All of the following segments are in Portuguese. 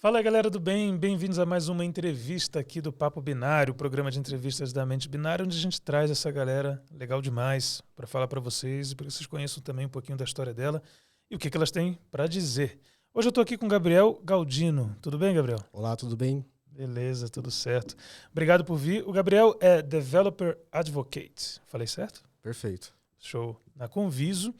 Fala galera do bem, bem-vindos a mais uma entrevista aqui do Papo Binário, o programa de entrevistas da Mente Binária, onde a gente traz essa galera legal demais para falar para vocês e para que vocês conheçam também um pouquinho da história dela e o que elas têm para dizer. Hoje eu estou aqui com o Gabriel Galdino. Tudo bem, Gabriel? Olá, tudo bem? Beleza, tudo certo. Obrigado por vir. O Gabriel é Developer Advocate. Falei certo? Perfeito. Show. Na Conviso.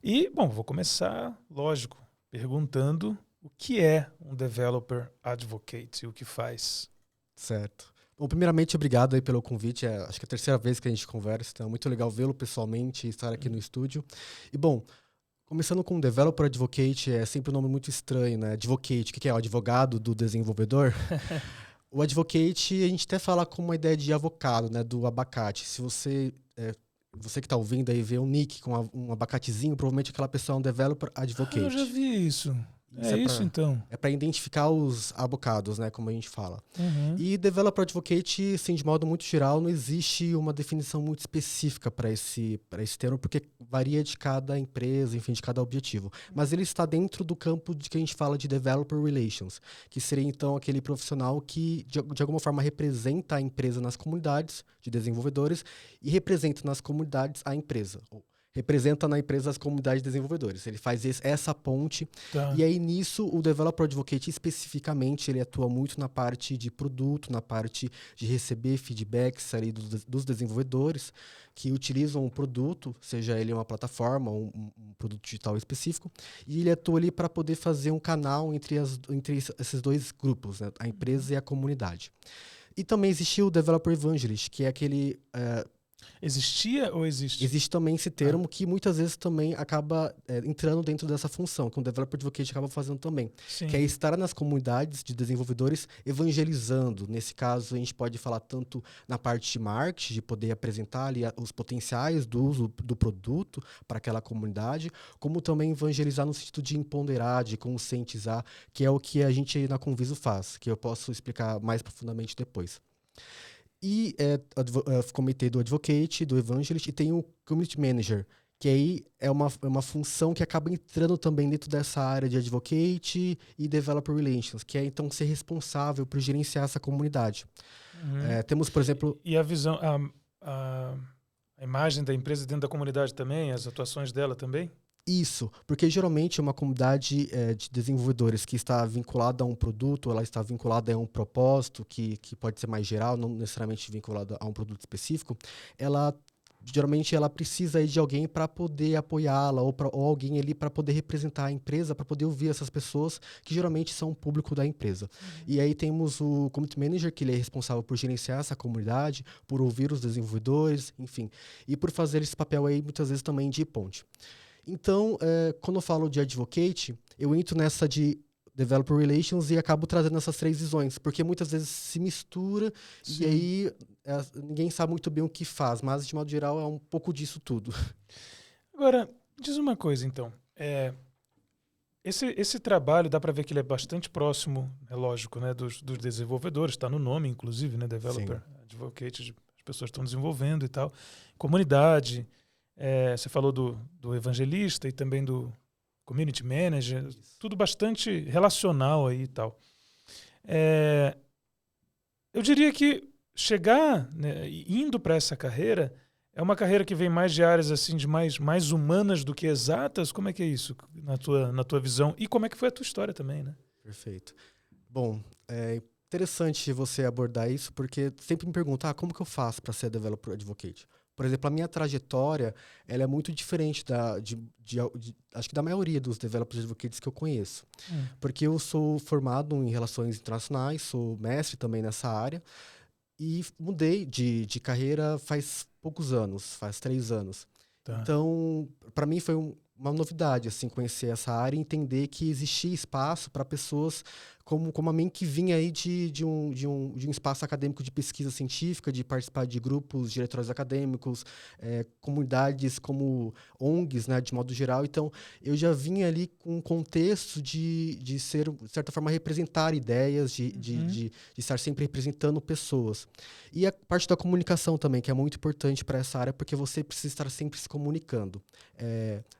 E, bom, vou começar, lógico, perguntando o que é um Developer Advocate e o que faz. Certo. Bom, primeiramente, obrigado aí pelo convite. Acho que é a terceira vez que a gente conversa, então é muito legal vê-lo pessoalmente e estar aqui no estúdio. E, bom, começando com Developer Advocate, é sempre um nome muito estranho, né? Advocate, o que é? O advogado do desenvolvedor? O Advocate, a gente até fala com uma ideia de avocado, né? Do abacate. Se você que está ouvindo aí vê um nick com um abacatezinho, provavelmente aquela pessoa é um Developer Advocate. Eu já vi isso. Isso então. É para identificar os avocados, né, como a gente fala. Uhum. E Developer Advocate, assim, de modo muito geral, não existe uma definição muito específica para esse termo, porque varia de cada empresa, enfim, de cada objetivo. Mas ele está dentro do campo de que a gente fala de Developer Relations, que seria, então, aquele profissional que, de alguma forma, representa a empresa nas comunidades de desenvolvedores e representa nas comunidades a empresa. Representa na empresa as comunidades de desenvolvedores. Ele faz essa ponte. Tá. E aí, nisso, o Developer Advocate, especificamente, ele atua muito na parte de produto, na parte de receber feedbacks ali dos desenvolvedores que utilizam um produto, seja ele uma plataforma ou um produto digital específico, e ele atua ali para poder fazer um canal entre esses dois grupos, né? A empresa e a comunidade. E também existe o Developer Evangelist, que é aquele... Existia ou existe? Existe também esse termo que muitas vezes também acaba entrando dentro dessa função, que o Developer Advocate acaba fazendo também. Sim. Que é estar nas comunidades de desenvolvedores evangelizando. Nesse caso, a gente pode falar tanto na parte de marketing, de poder apresentar ali os potenciais do uso do produto para aquela comunidade, como também evangelizar no sentido de empoderar, de conscientizar, que é o que a gente na Conviso faz, que eu posso explicar mais profundamente depois. E comitê do Advocate, do Evangelist, e tem o Community Manager, que aí é uma função que acaba entrando também dentro dessa área de Advocate e Developer Relations, que é então ser responsável por gerenciar essa comunidade. Uhum. Temos, por exemplo... E a visão, a imagem da empresa dentro da comunidade também, as atuações dela também? Isso, porque geralmente uma comunidade de desenvolvedores que está vinculada a um produto, ela está vinculada a um propósito que pode ser mais geral, não necessariamente vinculada a um produto específico, geralmente ela precisa de alguém para poder apoiá-la ou alguém ali para poder representar a empresa, para poder ouvir essas pessoas que geralmente são o público da empresa. Uhum. E aí temos o Community Manager, que ele é responsável por gerenciar essa comunidade, por ouvir os desenvolvedores, enfim, e por fazer esse papel aí muitas vezes também de ponte. Então, quando eu falo de Advocate, eu entro nessa de Developer Relations e acabo trazendo essas três visões, porque muitas vezes se mistura. Sim. E aí ninguém sabe muito bem o que faz, mas de modo geral é um pouco disso tudo. Agora, diz uma coisa então, esse trabalho dá para ver que ele é bastante próximo, é lógico, né, dos desenvolvedores, está no nome inclusive, né, Developer Sim. Advocate, as pessoas estão desenvolvendo e tal, comunidade... você falou do evangelista e também do community manager, Isso. Tudo bastante relacional aí e tal. Eu diria que chegar, né, indo para essa carreira, é uma carreira que vem mais de áreas assim, de mais humanas do que exatas. Como é que é isso na tua visão? E como é que foi a tua história também, né? Perfeito. Bom, é interessante você abordar isso, porque sempre me perguntam, como que eu faço para ser Developer Advocate? Por exemplo, a minha trajetória ela é muito diferente acho que da maioria dos developers advocates que eu conheço. Porque eu sou formado em relações internacionais, sou mestre também nessa área e mudei de carreira faz poucos anos, faz 3 anos. Tá. Então, para mim foi uma novidade assim, conhecer essa área e entender que existia espaço para pessoas como a mim, que vinha aí de um espaço acadêmico de pesquisa científica, de participar de grupos, diretórios acadêmicos, comunidades como ONGs, né, de modo geral. Então, eu já vinha ali com um contexto de ser, de certa forma, representar ideias, de estar sempre representando pessoas. E a parte da comunicação também, que é muito importante para essa área, porque você precisa estar sempre se comunicando.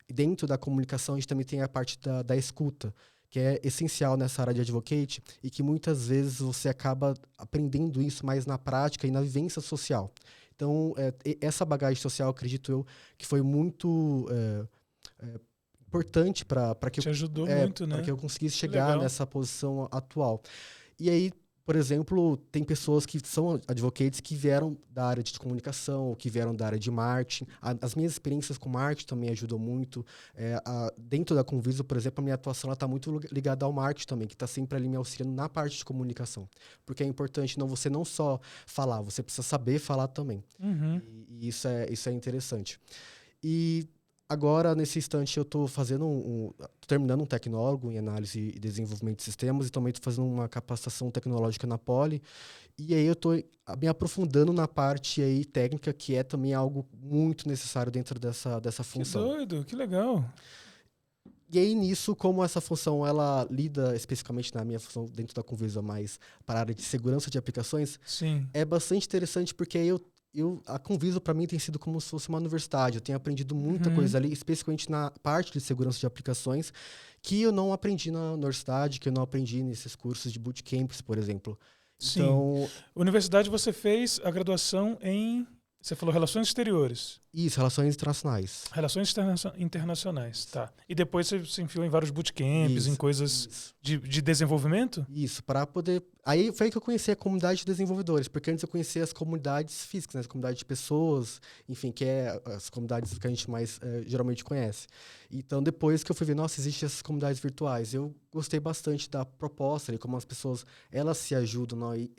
Dentro da comunicação, a gente também tem a parte da escuta, que é essencial nessa área de advocate e que muitas vezes você acaba aprendendo isso mais na prática e na vivência social. Então, essa bagagem social, acredito eu, que foi muito importante para que, Te ajudou muito, né? que eu conseguisse chegar nessa posição atual. E aí, por exemplo, tem pessoas que são advocates que vieram da área de comunicação, que vieram da área de marketing. As minhas experiências com marketing também ajudam muito. Dentro da Conviso, por exemplo, a minha atuação está muito ligada ao marketing também, que está sempre ali me auxiliando na parte de comunicação. Porque é importante você não só falar, você precisa saber falar também. Uhum. E isso é interessante. E agora, nesse instante, eu estou terminando um tecnólogo em análise e desenvolvimento de sistemas e também estou fazendo uma capacitação tecnológica na Poli. E aí eu estou me aprofundando na parte aí técnica, que é também algo muito necessário dentro dessa função. Que doido, que legal. E aí, nisso, como essa função ela lida especificamente na minha função dentro da Conviso mais para a área de segurança de aplicações, Sim. é bastante interessante porque aí a Conviso, para mim, tem sido como se fosse uma universidade. Eu tenho aprendido muita coisa ali, especificamente na parte de segurança de aplicações, que eu não aprendi na universidade, que eu não aprendi nesses cursos de bootcamps, por exemplo. Sim. Então, Universidade, você fez a graduação em... Você falou Relações Exteriores. Isso, Relações Internacionais. Relações internacionais, tá. E depois você se enfiou em vários bootcamps, em coisas de desenvolvimento? Isso, para poder... Aí foi aí que eu conheci a comunidade de desenvolvedores, porque antes eu conhecia as comunidades físicas, né? As comunidades de pessoas, enfim, que é as comunidades que a gente mais geralmente conhece. Então, depois que eu fui ver, nossa, existem essas comunidades virtuais, eu gostei bastante da proposta, como as pessoas, elas se ajudam, e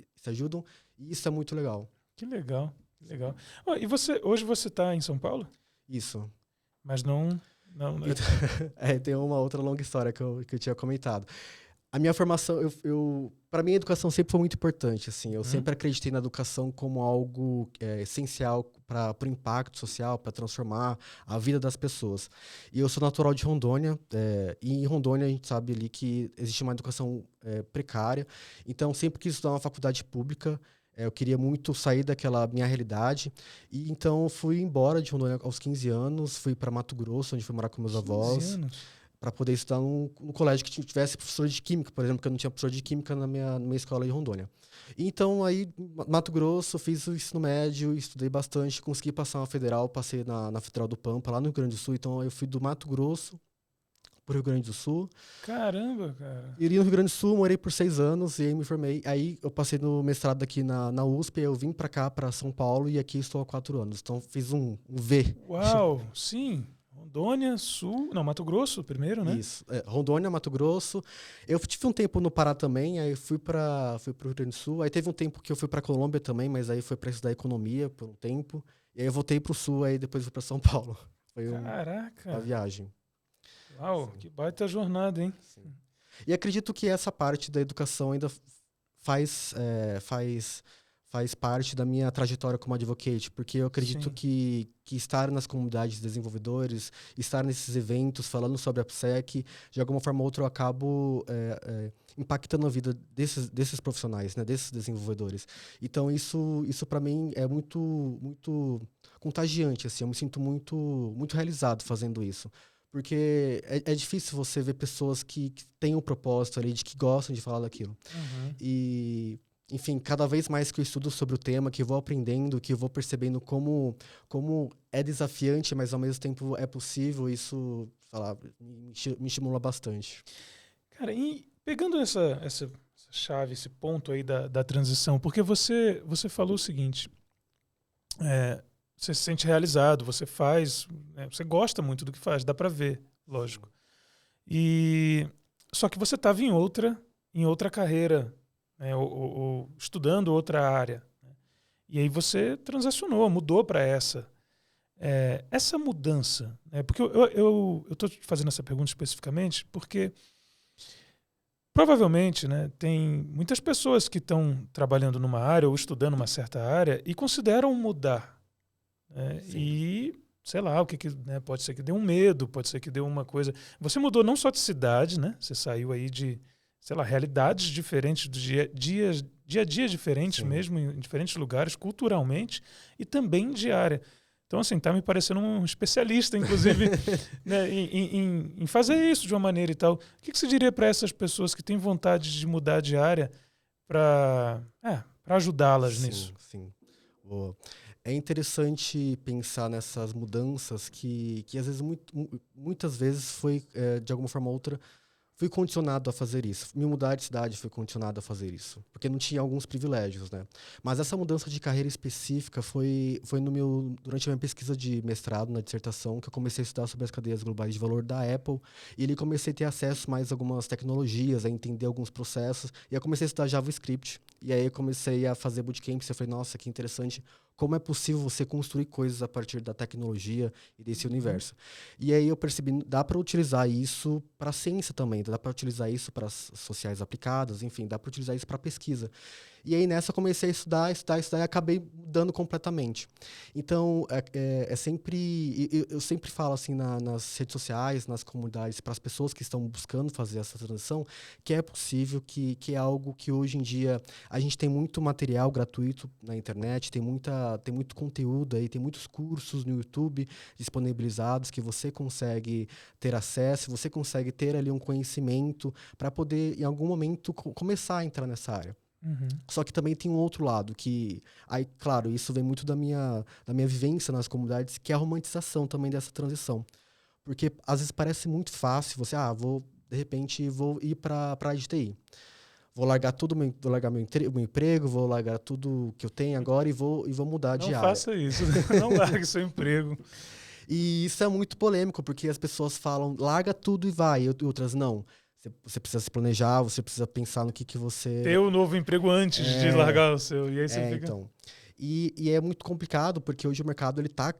isso é muito legal. Que legal. Legal. E hoje você está em São Paulo? Isso. Mas não... Tem uma outra longa história que eu tinha comentado. A minha formação, para mim a educação sempre foi muito importante, assim. Eu sempre acreditei na educação como algo essencial para o impacto social, para transformar a vida das pessoas. E eu sou natural de Rondônia, e em Rondônia a gente sabe ali que existe uma educação precária. Então, sempre quis estudar uma faculdade pública. Eu queria muito sair daquela minha realidade. E então fui embora de Rondônia aos 15 anos, fui para Mato Grosso, onde fui morar com meus avós, para poder estudar num colégio que tivesse professor de química, por exemplo, porque eu não tinha professor de química na minha escola de Rondônia. Então aí, Mato Grosso, fiz o ensino médio, estudei bastante, consegui passar uma federal, passei na Federal do Pampa, lá no Rio Grande do Sul. Então eu fui do Mato Grosso pro Rio Grande do Sul. Caramba, cara. E no Rio Grande do Sul, morei por 6 anos e aí me formei. Aí eu passei no mestrado aqui na USP, eu vim para cá, para São Paulo, e aqui estou há 4 anos. Então fiz um V. Uau, sim. Rondônia, Sul... Não, Mato Grosso primeiro, né? Isso. Rondônia, Mato Grosso. Eu tive um tempo no Pará também, aí fui para o Rio Grande do Sul. Aí teve um tempo que eu fui para Colômbia também, mas aí foi para estudar economia por um tempo. E aí eu voltei para o Sul, aí depois fui para São Paulo. Foi Caraca. uma viagem. Uau, sim. Que baita jornada, hein? Sim. E acredito que essa parte da educação ainda faz parte da minha trajetória como advocate, porque eu acredito que estar nas comunidades de desenvolvedores, estar nesses eventos falando sobre a AppSec, de alguma forma ou outra eu acabo impactando a vida desses profissionais, né, desses desenvolvedores. Então isso para mim é muito, muito contagiante, assim, eu me sinto muito, muito realizado fazendo isso. Porque é difícil você ver pessoas que têm um propósito ali, de que gostam de falar daquilo. E, enfim, cada vez mais que eu estudo sobre o tema, que eu vou aprendendo, que eu vou percebendo como é desafiante, mas ao mesmo tempo é possível, isso, sei lá, me estimula bastante. Cara, e pegando essa chave, esse ponto aí da transição, porque você falou o seguinte... Você se sente realizado, você faz, né, você gosta muito do que faz, dá para ver, lógico. Só que você estava em outra carreira, né, ou estudando outra área. Né, e aí você transacionou, mudou para essa. Essa mudança, né, porque eu estou fazendo essa pergunta especificamente porque provavelmente, né, tem muitas pessoas que estão trabalhando numa área ou estudando uma certa área e consideram mudar. E, sei lá, né, pode ser que dê um medo, pode ser que dê uma coisa... Você mudou não só de cidade, né? Você saiu aí de, sei lá, realidades diferentes, do dia a dia diferentes mesmo, em diferentes lugares, culturalmente, e também de área. Então, assim, tá me parecendo um especialista, inclusive, né, em fazer isso de uma maneira e tal. O que você diria para essas pessoas que têm vontade de mudar de área para ajudá-las nisso? Sim. Boa. É interessante pensar nessas mudanças que às vezes, muitas vezes foi, de alguma forma ou outra, fui condicionado a fazer isso. Me mudar de cidade foi condicionado a fazer isso, porque não tinha alguns privilégios, né? Mas essa mudança de carreira específica foi durante a minha pesquisa de mestrado na dissertação, que eu comecei a estudar sobre as cadeias globais de valor da Apple, e ali comecei a ter acesso mais a algumas tecnologias, a entender alguns processos, e eu comecei a estudar JavaScript. E aí eu comecei a fazer bootcamps, e eu falei, nossa, que interessante, como é possível você construir coisas a partir da tecnologia e desse universo. E aí eu percebi, dá para utilizar isso para a ciência também, dá para utilizar isso para as sociais aplicadas, enfim, dá para utilizar isso para pesquisa. E aí nessa eu comecei a estudar e acabei mudando completamente. Então, é sempre... Eu sempre falo assim nas redes sociais, nas comunidades, para as pessoas que estão buscando fazer essa transição, que é possível, que é algo que hoje em dia a gente tem muito material gratuito na internet, tem muito conteúdo aí, tem muitos cursos no YouTube disponibilizados que você consegue ter acesso, você consegue ter ali um conhecimento para poder, em algum momento, começar a entrar nessa área. Só que também tem um outro lado, que, aí, claro, isso vem muito da minha vivência nas comunidades, que é a romantização também dessa transição. Porque às vezes parece muito fácil você, de repente, vou ir para a área de TI. Vou largar tudo, vou largar meu emprego, vou largar tudo que eu tenho agora e vou mudar de área. Não faça isso, não largue seu emprego. E isso é muito polêmico, porque as pessoas falam, larga tudo e vai, e outras não. Você precisa se planejar, você precisa pensar no que você... Ter o novo emprego antes de largar o seu. E aí você fica... Então. E é muito complicado, porque hoje o mercado ele tá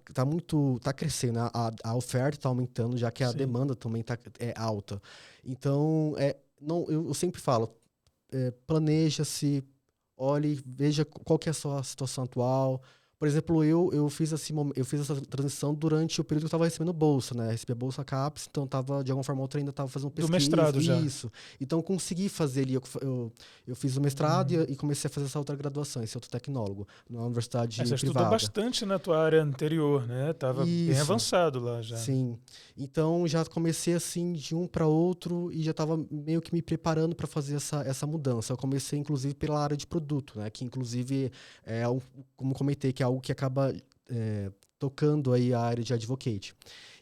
crescendo, a oferta está aumentando, já que a demanda também é alta. Então, eu sempre falo, planeja-se, olhe, veja qual que é a sua situação atual. Por exemplo, eu fiz essa transição durante o período que eu estava recebendo bolsa, né? Recebi a bolsa CAPES, então de alguma forma ou outra ainda estava fazendo pesquisa. Do mestrado já. Isso. Então, consegui fazer ali, eu fiz o mestrado e comecei a fazer essa outra graduação, esse outro tecnólogo, numa universidade privada. Você estudou bastante na tua área anterior, né? Estava bem avançado lá já. Sim. Então, já comecei assim, de um para outro, e já estava meio que me preparando para fazer essa mudança. Eu comecei, inclusive, pela área de produto, né? Que, inclusive, como comentei, que é algo que acaba tocando aí a área de advocate.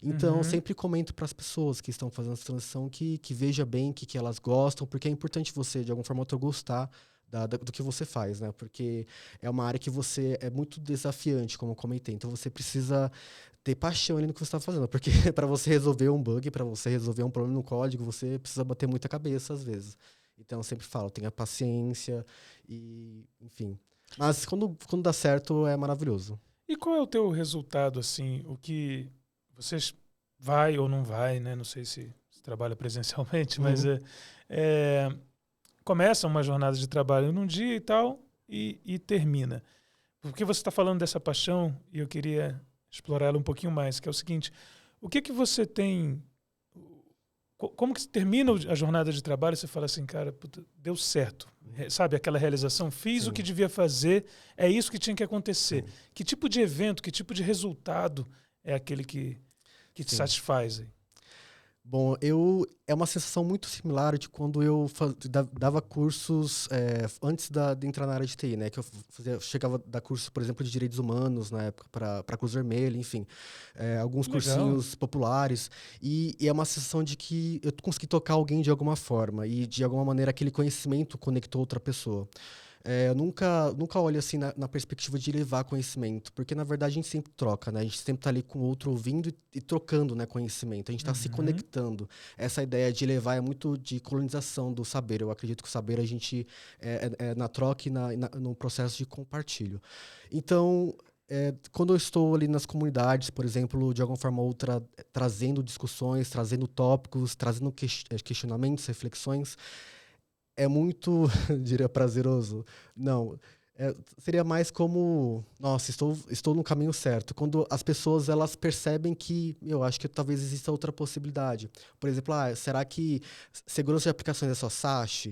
Então, eu sempre comento para as pessoas que estão fazendo essa transição que veja bem o que elas gostam, porque é importante você, de alguma forma ou outra, gostar do que você faz, né? Porque é uma área que é muito desafiante, como eu comentei. Então, você precisa ter paixão ali no que você está fazendo, porque para você resolver um bug, para você resolver um problema no código, você precisa bater muita cabeça às vezes. Então, eu sempre falo, tenha paciência e, enfim. Mas quando dá certo, é maravilhoso. E qual é o teu resultado, assim, o que você vai ou não vai, né? Não sei se trabalha presencialmente, mas começa uma jornada de trabalho num dia e tal e termina. Porque você está falando dessa paixão e eu queria explorar ela um pouquinho mais, que é o seguinte, o que você tem... Como que termina a jornada de trabalho e você fala assim, cara, puta, deu certo. Sabe, aquela realização, fiz o que devia fazer, é isso que tinha que acontecer. Que tipo de evento, que tipo de resultado é aquele que te satisfaz? Aí? Bom, é uma sensação muito similar de quando eu dava cursos antes de entrar na área de TI, né? Que eu chegava a dar cursos, por exemplo, de direitos humanos na época para Cruz Vermelha, enfim, alguns cursinhos populares. E é uma sensação de que eu consegui tocar alguém de alguma forma e de alguma maneira aquele conhecimento conectou outra pessoa. Eu nunca olho assim na perspectiva de levar conhecimento, porque na verdade a gente sempre troca, né? A gente sempre está ali com o outro ouvindo e trocando, né, conhecimento. A gente está se conectando. Essa ideia de levar é muito de colonização do saber. Eu acredito que o saber a gente é na troca e no processo de compartilho. Então, quando eu estou ali nas comunidades, por exemplo, de alguma forma ou outra, trazendo discussões, trazendo tópicos, trazendo questionamentos, reflexões, é muito, diria, prazeroso. Não, seria mais como, nossa, estou no caminho certo. Quando as pessoas elas percebem que, eu acho que talvez exista outra possibilidade. Por exemplo, será que segurança de aplicações é só SASH?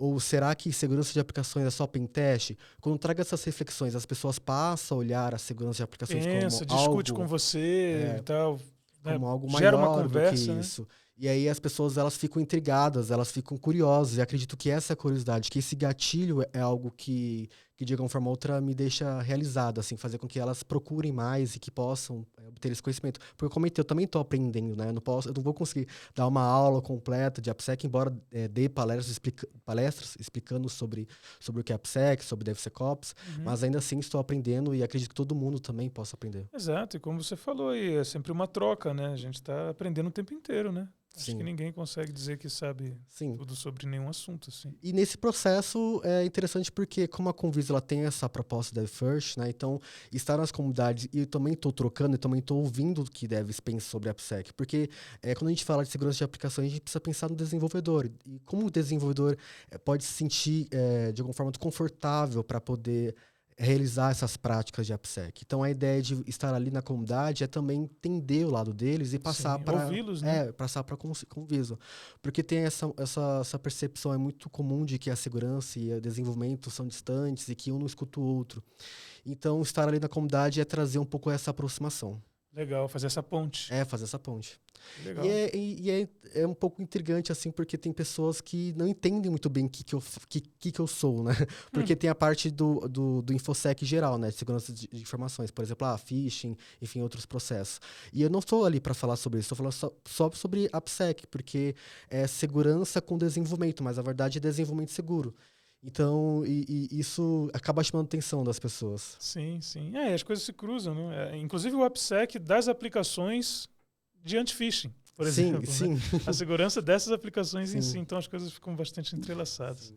Ou será que segurança de aplicações é só pentest? Quando traga essas reflexões, as pessoas passam a olhar a segurança de aplicações Pensa, como discute algo, com você e tal, né? como algo Gera uma maior do que conversa, né? isso. E aí as pessoas elas ficam intrigadas, elas ficam curiosas. E acredito que essa curiosidade, que esse gatilho é algo que de alguma forma ou outra me deixa realizado, assim, fazer com que elas procurem mais e que possam obter esse conhecimento. Porque eu comentei, eu também estou aprendendo, né? Eu não vou conseguir dar uma aula completa de AppSec, embora dê palestras explicando sobre o que é AppSec, sobre DevSecOps, mas ainda assim estou aprendendo e acredito que todo mundo também possa aprender. Exato, e como você falou aí, é sempre uma troca, né? A gente está aprendendo o tempo inteiro, né? Acho que ninguém consegue dizer que sabe tudo sobre nenhum assunto, assim. E nesse processo é interessante porque, como a Conviso ela tem essa proposta Dev First, né? Então, estar nas comunidades, e eu também estou trocando, eu também estou ouvindo o que devs pensam sobre AppSec. Porque quando a gente fala de segurança de aplicações, a gente precisa pensar no desenvolvedor. E como o desenvolvedor pode se sentir, de alguma forma, muito confortável para poder realizar essas práticas de AppSec. Então, a ideia de estar ali na comunidade é também entender o lado deles e passar para ouvi-los, né? Passar para Conviso. Porque tem essa percepção muito comum de que a segurança e o desenvolvimento são distantes e que um não escuta o outro. Então, estar ali na comunidade é trazer um pouco essa aproximação. Legal, fazer essa ponte. Fazer essa ponte. Legal. E é um pouco intrigante, assim, porque tem pessoas que não entendem muito bem o que eu sou, né? Porque tem a parte do InfoSec geral, né? De segurança de informações. Por exemplo, phishing, enfim, outros processos. E eu não estou ali para falar sobre isso. Estou falando só sobre AppSec, porque é segurança com desenvolvimento, mas, na verdade, é desenvolvimento seguro. Então, isso acaba chamando a atenção das pessoas. Sim, sim. As coisas se cruzam, né? Inclusive o AppSec das aplicações de anti-phishing, por exemplo. Sim. Né? A segurança dessas aplicações em si. Então as coisas ficam bastante entrelaçadas.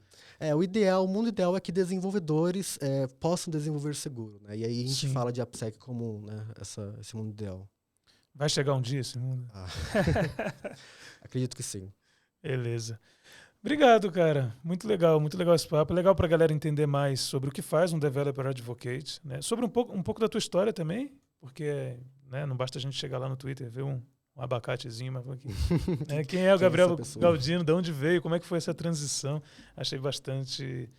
O mundo ideal é que desenvolvedores possam desenvolver seguro, né? E aí a gente fala de AppSec como, né, esse mundo ideal. Vai chegar um dia esse mundo? Acredito que sim. Beleza. Obrigado, cara. Muito legal esse papo. É legal para a galera entender mais sobre o que faz um Developer Advocate, né? Sobre um pouco da tua história também, porque, né, não basta a gente chegar lá no Twitter e ver um abacatezinho, mas quem é o Gabriel Galdino, de onde veio, como é que foi essa transição. Achei bastante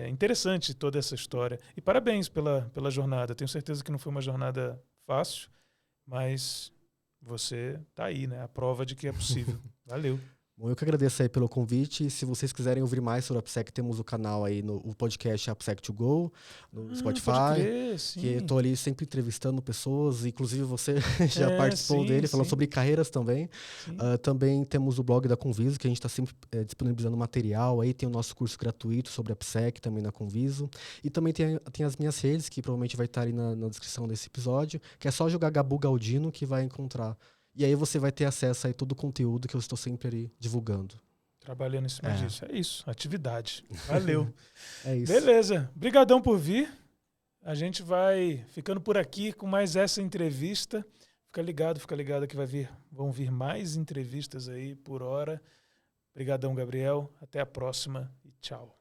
interessante toda essa história. E parabéns pela jornada. Tenho certeza que não foi uma jornada fácil, mas você tá aí, né? A prova de que é possível. Valeu. Bom, eu que agradeço aí pelo convite. Se vocês quiserem ouvir mais sobre a AppSec, temos o canal aí, o podcast AppSec to Go, no Spotify. Pode crer, sim. Que eu tô ali sempre entrevistando pessoas, inclusive você já participou dele, falando sobre carreiras também. Também temos o blog da Conviso, que a gente está sempre disponibilizando material. Aí tem o nosso curso gratuito sobre AppSec também na Conviso. E também tem as minhas redes, que provavelmente vai estar ali na descrição desse episódio, que é só jogar Gabu Galdino que vai encontrar. E aí você vai ter acesso a todo o conteúdo que eu estou sempre ali divulgando. Trabalhando em cima disso. É isso, atividade. Valeu. É isso. Beleza. Obrigadão por vir. A gente vai ficando por aqui com mais essa entrevista. Fica ligado que vão vir mais entrevistas aí por hora. Obrigadão, Gabriel. Até a próxima e tchau.